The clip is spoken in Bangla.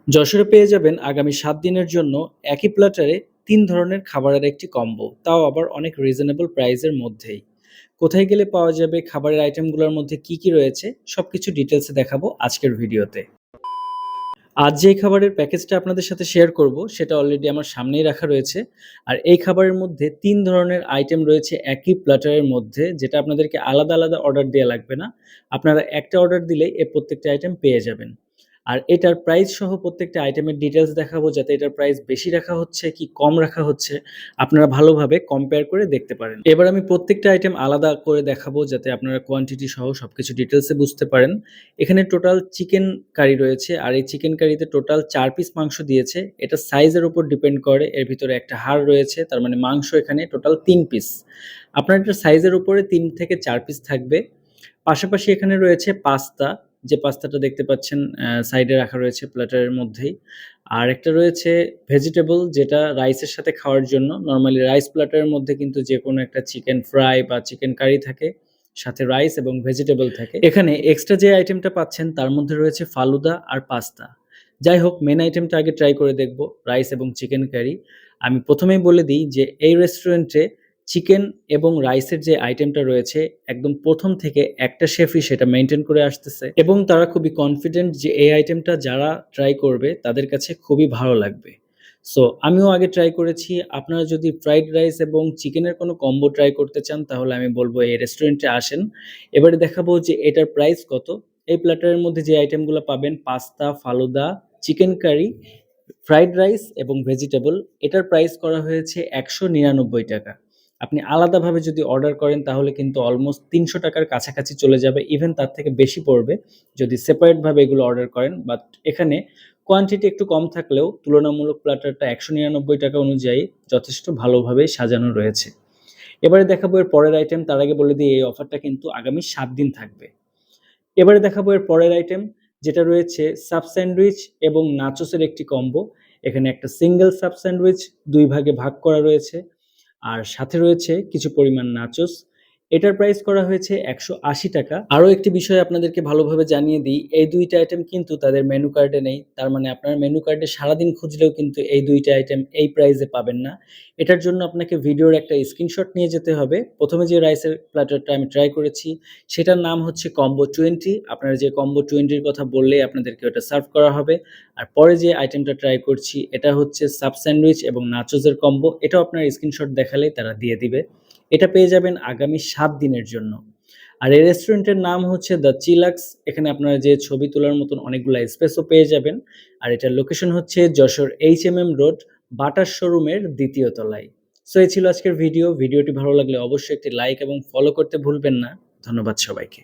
যশোরে পেয়ে যাবেন আগামী ৭ দিনের জন্য একই প্ল্যাটারে ৩ ধরনের খাবারের একটি কম্বো, তাও আবার অনেক রিজনেবল প্রাইসের মধ্যেই। কোথায় গেলে পাওয়া যাবে, খাবারের আইটেমগুলোর মধ্যে কি রয়েছে, সবকিছু ডিটেইলসে দেখাবো আজকের ভিডিওতে। আজ যেই খাবারের প্যাকেজটা আপনাদের সাথে শেয়ার করব সেটা অলরেডি আমার সামনেই রাখা রয়েছে। আর এই খাবারের মধ্যে ৩ ধরনের আইটেম রয়েছে একই প্ল্যাটারের মধ্যে, যেটা আপনাদেরকে আলাদা অর্ডার দেয়া লাগবে না। আপনারা একটা অর্ডার দিলেই এই প্রত্যেকটা আইটেম পেয়ে যাবেন। আর এটার প্রাইস সহ প্রত্যেকটা আইটেমের ডিটেইলস দেখাবো, যাতে এটার প্রাইস বেশি রাখা হচ্ছে কি কম রাখা হচ্ছে আপনারা ভালোভাবে কম্পেয়ার করে দেখতে পারেন। এবার আমি প্রত্যেকটা আইটেম আলাদা করে দেখাবো, যাতে আপনারা কোয়ান্টিটি সহ সবকিছু ডিটেইলসে বুঝতে পারেন। এখানে টোটাল চিকেন কারি রয়েছে, আর এই চিকেন কারিতে টোটাল ৪ পিস মাংস দিয়েছে। এটা সাইজের উপর ডিপেন্ড করে, এর ভিতরে একটা হাড় রয়েছে, তার মানে মাংস এখানে টোটাল ৩ পিস। আপনার এটা সাইজের উপরে ৩ থেকে ৪ পিস থাকবে। পাশাপাশি এখানে রয়েছে পাস্তা, যে পাস্তাটা দেখতে পাচ্ছেন সাইডে রাখা রয়েছে প্ল্যাটারের মধ্যেই। আর একটা রয়েছে ভেজিটেবল, যেটা রাইসের সাথে খাওয়ার জন্য। নরমালি রাইস প্ল্যাটারের মধ্যে কিন্তু যেকোনো একটা চিকেন ফ্রাই বা চিকেন কারি থাকে, সাথে রাইস এবং ভেজিটেবল থাকে। এখানে এক্সট্রা যে আইটেমটা পাচ্ছেন তার মধ্যে রয়েছে ফালুদা আর পাস্তা। যাই হোক, মেইন আইটেমটা আগে ট্রাই করে দেখব, রাইস এবং চিকেন কারি। আমি প্রথমেই বলে দিই যে এই রেস্টুরেন্টে চিকেন এবং রাইসের যে আইটেমটা রয়েছে, একদম প্রথম থেকে একটা শেফই সেটা মেইনটেইন করে আসতেছে, এবং তারা খুবই কনফিডেন্ট যে এই আইটেমটা যারা ট্রাই করবে তাদের কাছে খুবই ভালো লাগবে। সো আমিও আগে ট্রাই করেছি। আপনারা যদি ফ্রাইড রাইস এবং চিকেনের কোনো কম্বো ট্রাই করতে চান তাহলে আমি বলবো এই রেস্টুরেন্টে আসেন। এবারে দেখাবো যে এটার প্রাইস কত। এই প্ল্যাটারের মধ্যে যে আইটেমগুলো পাবেন, pasta, falooda, chicken curry, fried rice এবং ভেজিটেবল, এটার প্রাইস করা হয়েছে ৳১৯৯ টাকা। আপনি আলাদাভাবে যদি অর্ডার করেন তাহলে কিন্তু অলমোস্ট ৳৩০০ টাকার কাছাকাছি চলে যাবে, ইভেন তার থেকে বেশি পড়বে যদি সেপারেটভাবে এগুলো অর্ডার করেন। বাট এখানে কোয়ান্টিটি একটু কম থাকলেও তুলনামূলক প্ল্যাটারটা ৳১৯৯ টাকা অনুযায়ী যথেষ্ট ভালোভাবেই সাজানো রয়েছে। এবারে দেখাবো এর পরের আইটেম। তার আগে বলে দিই এই অফারটা কিন্তু আগামী ৭ দিন থাকবে। এবারে দেখাবো এর পরের আইটেম, যেটা রয়েছে সাব স্যান্ডউইচ এবং নাচোসের একটি কম্বো। এখানে একটা সিঙ্গেল সাব স্যান্ডউইচ ২ ভাগে ভাগ করা রয়েছে, আর সাথে রয়েছে কিছু পরিমাণ নাচোস। এটার প্রাইস করা হয়েছে ৳১৮০ টাকা। আরো একটি বিষয় আপনাদেরকে ভালোভাবে জানিয়ে দিই, এই ২ টা আইটেম কিন্তু তাদের মেনু কার্ডে নেই। তার মানে আপনারা মেনু কার্ডে সারাদিন খুঁজলেও কিন্তু এই ২ টা আইটেম এই প্রাইসে পাবেন না। এটার জন্য আপনাকে ভিডিওর একটা স্ক্রিনশট নিয়ে যেতে হবে। ১ম এ যে রাইসের প্ল্যাটারটা আমি ট্রাই করেছি সেটার নাম হচ্ছে কম্বো 20। আপনারা যে কম্বো 20 এর কথা বললেই আপনাদেরকে ওটা সার্ভ করা হবে। আর পরে যে আইটেমটা ট্রাই করছি এটা হচ্ছে সাব স্যান্ডউইচ এবং নাচোসের কম্বো। এটাও আপনার স্ক্রিনশট দেখালেই তারা দিয়ে দিবে। এটা পেয়ে যাবেন আগামী ৭ দিনের জন্য। আর এই রেস্টুরেন্টের নাম হচ্ছে দ্য চিলাক্স। এখানে আপনারা যে ছবি তোলার মতন অনেকগুলা স্পেসও পেয়ে যাবেন। আর এটার লোকেশন হচ্ছে যশোর HMM রোড, বাটার শোরুমের ২য় তলায়। সো এই ছিল আজকের ভিডিও। ভিডিওটি ভালো লাগলে অবশ্যই একটি লাইক এবং ফলো করতে ভুলবেন না। ধন্যবাদ সবাইকে।